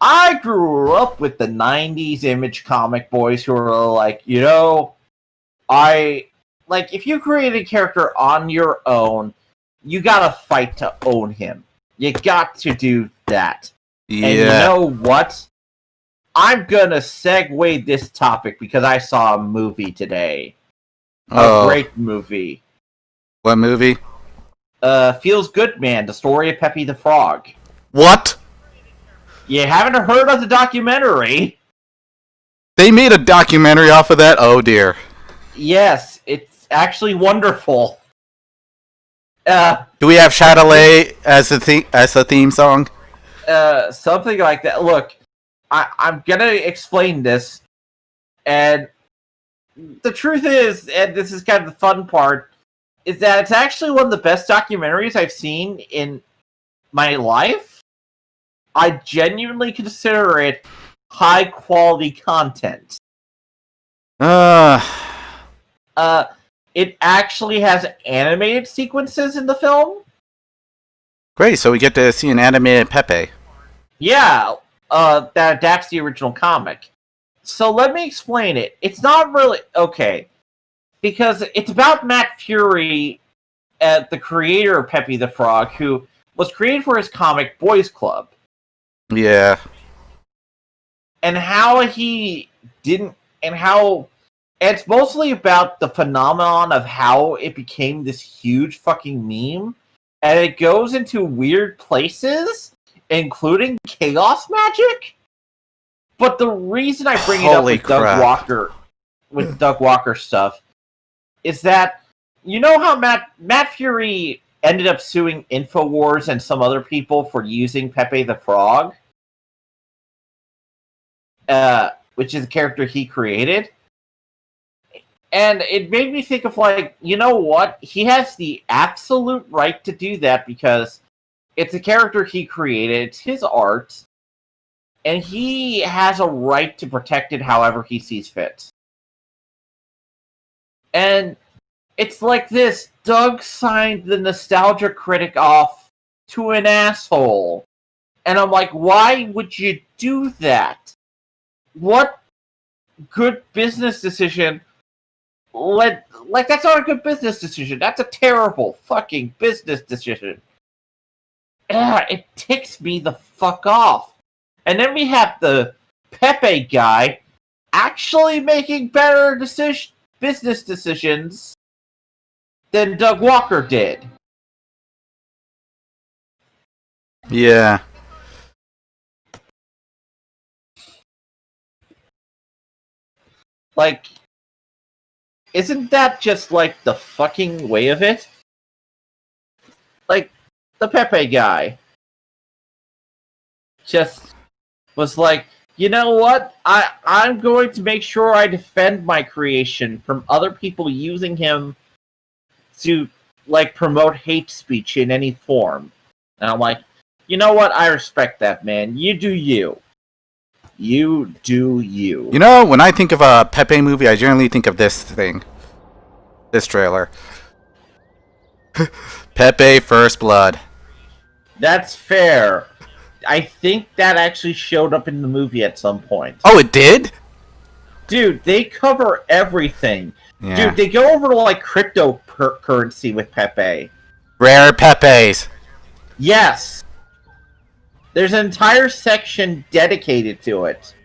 I grew up with the 90s Image comic boys who were like, if you create a character on your own, you gotta fight to own him. You got to do that. Yeah. And you know what? I'm gonna segue this topic because I saw a movie today. A great movie. What movie? Feels Good Man, the story of Peppy the Frog. What? You haven't heard of the documentary? They made a documentary off of that? Oh dear. Yes, it's actually wonderful. Do we have Chatelet as the theme song? Something like that. Look, I'm gonna explain this, and the truth is, and this is kind of the fun part, is that it's actually one of the best documentaries I've seen in my life. I genuinely consider it high quality content. It actually has animated sequences in the film. Great, so we get to see an animated Pepe. Yeah, that adapts the original comic. So let me explain it. It's not really okay, because it's about Matt Fury, the creator of Peppy the Frog, who was created for his comic Boys Club. Yeah. And how he didn't, and how it's mostly about the phenomenon of how it became this huge fucking meme, and it goes into weird places, including chaos magic. But the reason I bring it up Holy with crap. Doug Walker stuff, is that you know how Matt Fury ended up suing Infowars and some other people for using Pepe the Frog, which is a character he created. And it made me think of, like, you know what? He has the absolute right to do that because it's a character he created, it's his art, and he has a right to protect it however he sees fit. And it's like this. Doug signed the Nostalgia Critic off to an asshole. And I'm like, why would you do that? What good business decision? Like, that's not a good business decision. That's a terrible fucking business decision. It ticks me the fuck off. And then we have the Pepe guy actually making better business decisions than Doug Walker did. Yeah. Like, isn't that just, like, the fucking way of it? Like, the Pepe guy just was like, you know what? I'm going to make sure I defend my creation from other people using him to, like, promote hate speech in any form. And I'm like, you know what? I respect that, man. You do you. You do you. You know, when I think of a Pepe movie, I generally think of this thing. This trailer. Pepe First Blood. That's fair. I think that actually showed up in the movie at some point. Oh, it did? Dude, they cover everything. Yeah. Dude, they go over to, like, cryptocurrency with Pepe. Rare Pepes. Yes! There's an entire section dedicated to it.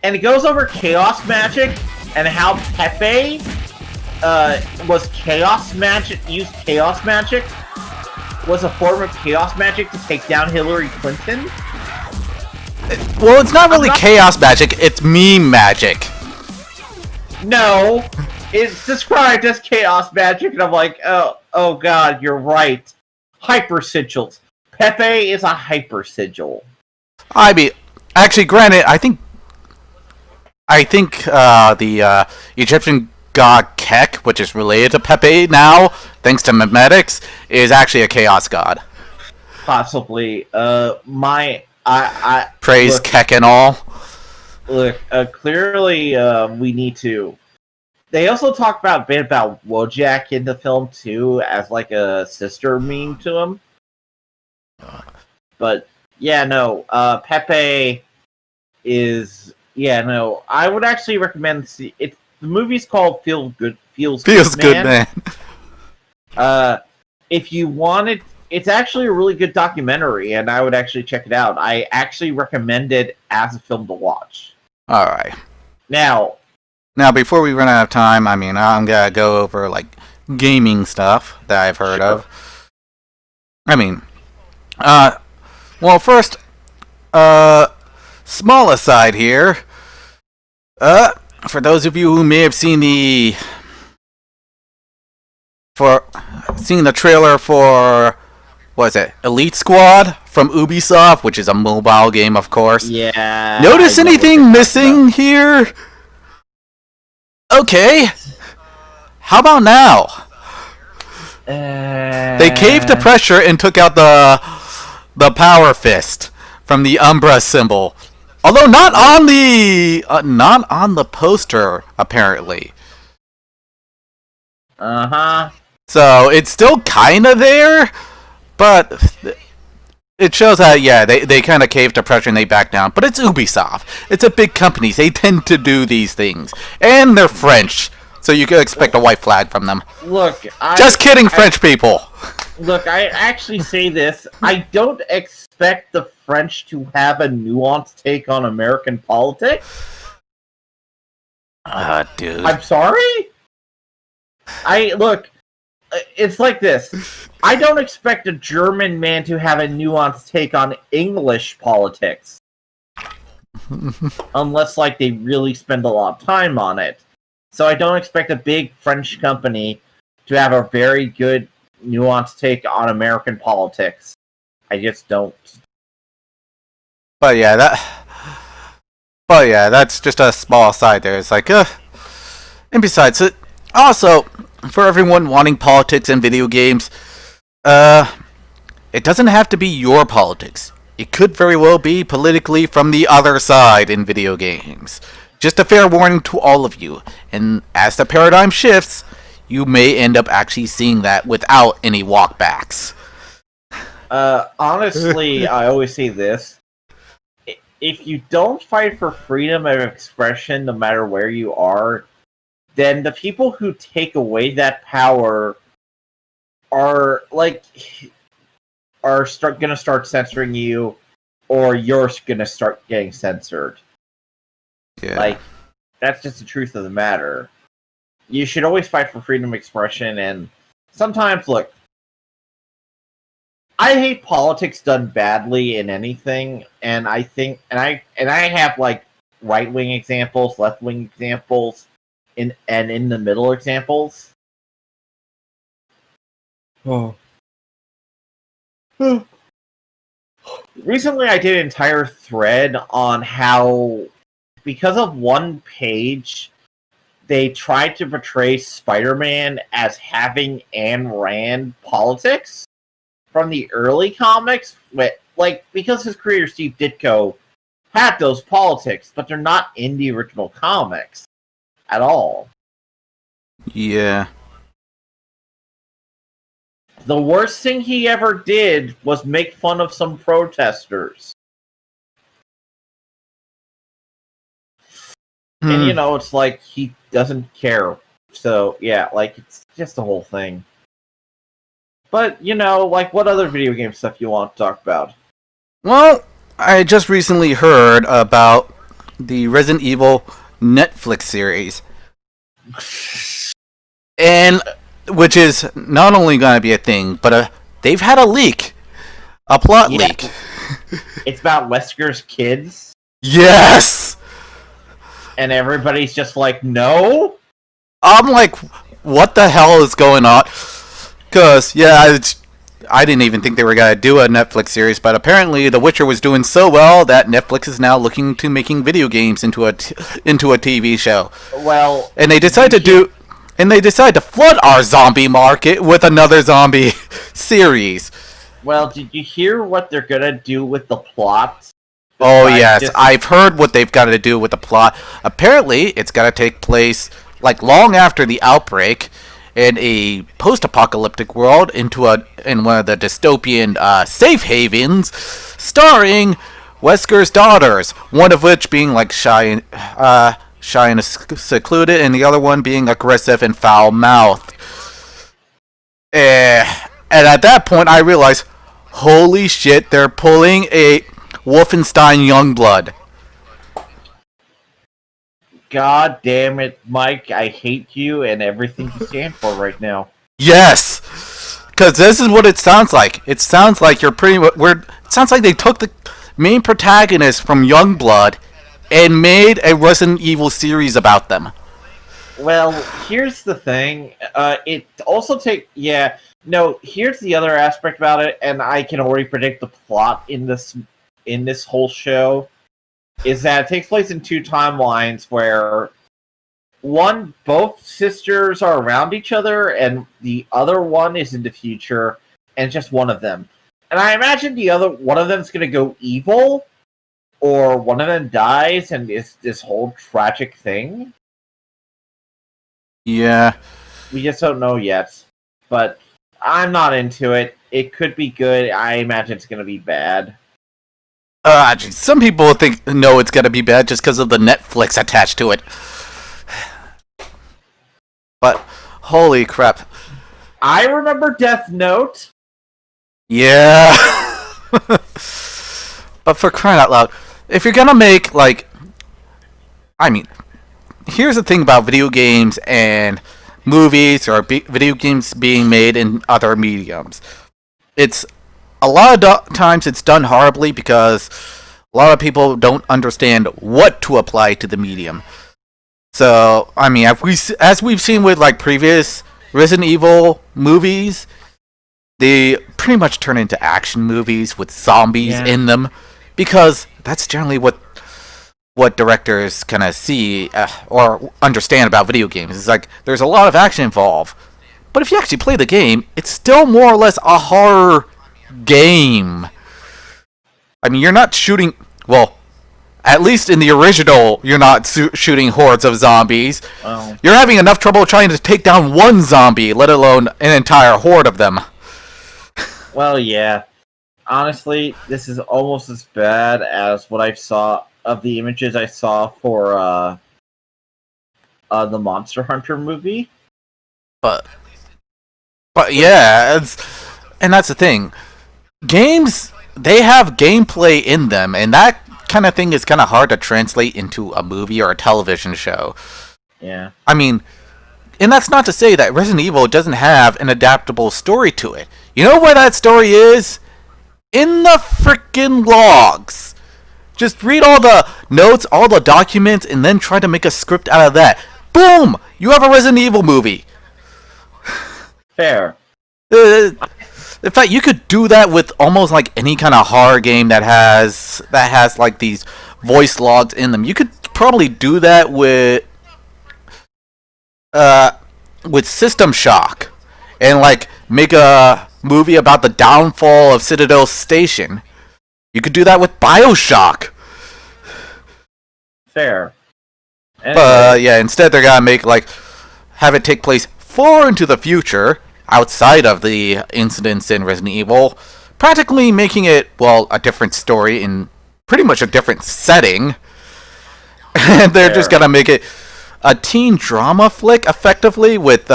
And it goes over chaos magic and how Pepe was chaos magic, used chaos magic, was a form of chaos magic to take down Hillary Clinton. Well, it's not really chaos magic, it's meme magic. No, it's described as chaos magic, and I'm like, oh god, you're right. Hyper sigils. Pepe is a hyper sigil. I mean, actually, granted, I think the Egyptian god Kek, which is related to Pepe now, thanks to memetics, is actually a chaos god. Possibly. Praise look, Kek and all. Look, clearly, we need to. They also talk about a bit about Wojak in the film too, as like a sister meme to him. But yeah, no, Pepe is I would actually recommend it. The movie's called Feels Good Man. If you want it, it's actually a really good documentary, and I would actually check it out. I actually recommend it as a film to watch. All right. Now, before we run out of time, I mean, I'm gonna go over like gaming stuff that I've heard of. I mean, well, first, small aside here. For those of you who may have seen the trailer for, what is it, Elite Squad from Ubisoft, which is a mobile game, of course. Yeah. Notice anything missing here? Okay. How about now? They caved to pressure and took out the power fist from the Umbra symbol. Although not on the poster, apparently. So it's still kind of there, but it shows that, yeah, they kind of caved to pressure and they backed down. But it's Ubisoft. It's a big company. They tend to do these things. And they're French, so you could expect a white flag from them. Look, Just kidding, French people. Look, I actually say this. I don't expect the French to have a nuanced take on American politics? Dude. I'm sorry? Look, it's like this. I don't expect a German man to have a nuanced take on English politics. Unless, like, they really spend a lot of time on it. So I don't expect a big French company to have a very good nuanced take on American politics. I just don't. But yeah, that's just a small aside there. It's like, and besides it, also, for everyone wanting politics in video games, it doesn't have to be your politics. It could very well be politically from the other side in video games. Just a fair warning to all of you. And as the paradigm shifts, you may end up actually seeing that without any walkbacks. Honestly, I always say this. If you don't fight for freedom of expression, no matter where you are, then the people who take away that power are gonna start censoring you, or you're gonna start getting censored. Yeah. Like, that's just the truth of the matter. You should always fight for freedom of expression, and sometimes, look, I hate politics done badly in anything, and I think, and I have like right wing examples, left wing examples, and in the middle examples. Oh. Recently, I did an entire thread on how, because of one page, they tried to portray Spider-Man as having Ayn Rand politics from the early comics, because his creator Steve Ditko had those politics, but they're not in the original comics at all. Yeah. The worst thing he ever did was make fun of some protesters. And, it's like, he doesn't care. So, yeah, it's just the whole thing. But, what other video game stuff you want to talk about? Well, I just recently heard about the Resident Evil Netflix series. And, which is not only going to be a thing, but they've had a leak. A plot leak. It's about Wesker's kids? Yes! And everybody's just like, no? I'm like, what the hell is going on? Because, yeah, I didn't even think they were going to do a Netflix series, but apparently The Witcher was doing so well that Netflix is now looking to making video games into a TV show. Well, and they decided to flood our zombie market with another zombie series. Well, did you hear what they're going to do with the plot? Oh, yes. I've heard what they've got to do with the plot. Apparently, it's got to take place long after the outbreak in a post-apocalyptic world in one of the dystopian safe havens, starring Wesker's daughters, one of which being shy and secluded, and the other one being aggressive and foul-mouthed. And at that point, I realized, holy shit, they're pulling a Wolfenstein Youngblood. God damn it, Mike! I hate you and everything you stand for right now. Yes, because this is what it sounds like. It sounds like you're pretty. It sounds like they took the main protagonist from Youngblood and made a Resident Evil series about them. Well, here's the thing. It also here's the other aspect about it, and I can already predict the plot in this whole show. Is that it takes place in two timelines where both sisters are around each other, and the other one is in the future, and just one of them. And I imagine one of them's gonna go evil, or one of them dies, and it's this whole tragic thing. Yeah. We just don't know yet. But I'm not into it. It could be good. I imagine it's gonna be bad. Some people know it's gonna be bad just because of the Netflix attached to it. But holy crap! I remember Death Note. Yeah. But for crying out loud, if you're gonna make like, I mean, here's the thing about video games and movies or video games being made in other mediums. It's a lot of times it's done horribly because a lot of people don't understand what to apply to the medium. So, I mean, as we've seen with like previous Resident Evil movies, they pretty much turn into action movies with zombies in them because that's generally what directors kind of see or understand about video games. It's like there's a lot of action involved, but if you actually play the game, it's still more or less a horror game. I mean, you're not shooting. Well, at least in the original, you're not shooting hordes of zombies. Well, You're having enough trouble trying to take down one zombie, let alone an entire horde of them. well, yeah. Honestly, this is almost as bad as what I saw of the images I saw for the Monster Hunter movie. But yeah, and that's the thing. Games, they have gameplay in them, and that kind of thing is kind of hard to translate into a movie or a television show. Yeah. I mean, and that's not to say that Resident Evil doesn't have an adaptable story to it. You know where that story is? In the frickin' logs. Just read all the notes, all the documents, and then try to make a script out of that. Boom! You have a Resident Evil movie. Fair. In fact, you could do that with almost like any kind of horror game that has like these voice logs in them. You could probably do that with System Shock, and like make a movie about the downfall of Citadel Station. You could do that with BioShock. Fair. But yeah, instead they're gonna have it take place far into the future, outside of the incidents in Resident Evil, practically making it, well, a different story in pretty much a different setting. And they're just gonna make it a teen drama flick, effectively, with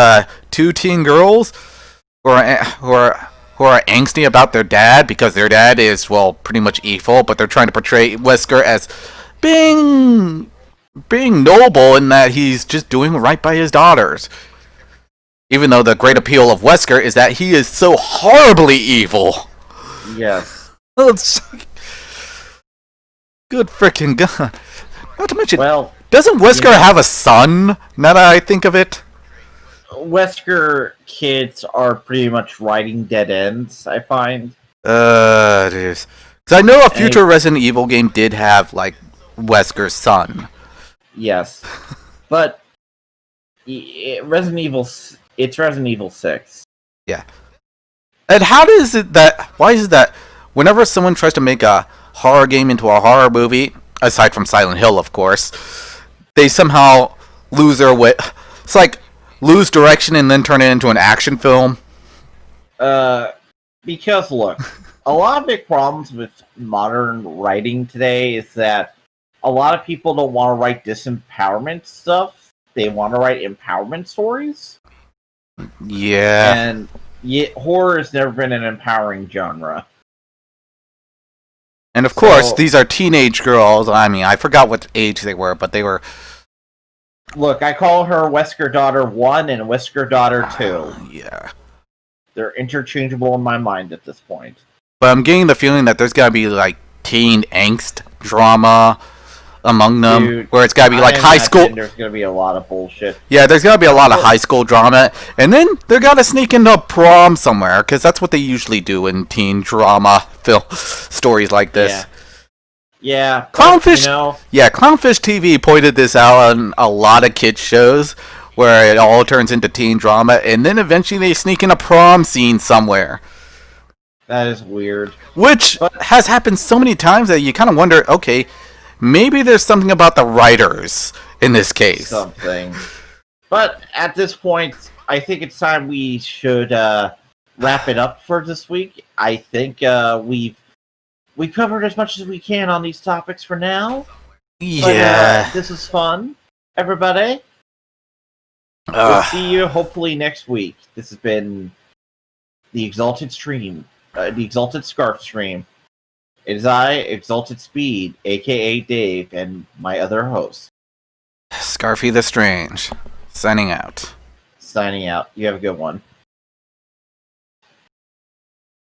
two teen girls who are angsty about their dad because their dad is, well, pretty much evil, but they're trying to portray Wesker as being noble in that he's just doing right by his daughters. Even though the great appeal of Wesker is that he is so horribly evil. Yes. Good frickin' gun. Not to mention, Well, doesn't Wesker have a son, now that I think of it? Wesker kids are pretty much writing dead ends, I find. It is. Because I know a future Resident Evil game did have, like, Wesker's son. Yes. But Resident Evil, it's Resident Evil 6. Yeah. And why is it that whenever someone tries to make a horror game into a horror movie, aside from Silent Hill, of course, they somehow lose their way. It's like lose direction and then turn it into an action film. Because look, a lot of big problems with modern writing today is that a lot of people don't want to write disempowerment stuff. They want to write empowerment stories. Yeah. And horror has never been an empowering genre. And of course, these are teenage girls. I mean, I forgot what age they were, but they were... Look, I call her Wesker Daughter 1 and Wesker Daughter 2. Yeah. They're interchangeable in my mind at this point. But I'm getting the feeling that there's gotta be, like, teen angst drama among them, Dude, where it's gotta be, like, high school... There's gonna be a lot of bullshit. Yeah, there's gotta be a lot of high school drama, and then they're gotta sneak into prom somewhere, because that's what they usually do in teen drama film stories like this. Yeah. Clownfish, But, Clownfish TV pointed this out on a lot of kids shows, where it all turns into teen drama, and then eventually they sneak in a prom scene somewhere. that is weird. Which has happened so many times that you kind of wonder, okay, maybe there's something about the writers in this case. Something. But at this point, I think it's time we should wrap it up for this week. I think we covered as much as we can on these topics for now. Yeah. But, this is fun, everybody. We'll see you hopefully next week. This has been the Exalted stream, the Exalted Scarf stream. it is I, Exalted Speed, aka Dave, and my other host, Scarfy the Strange, signing out. signing out. You have a good one.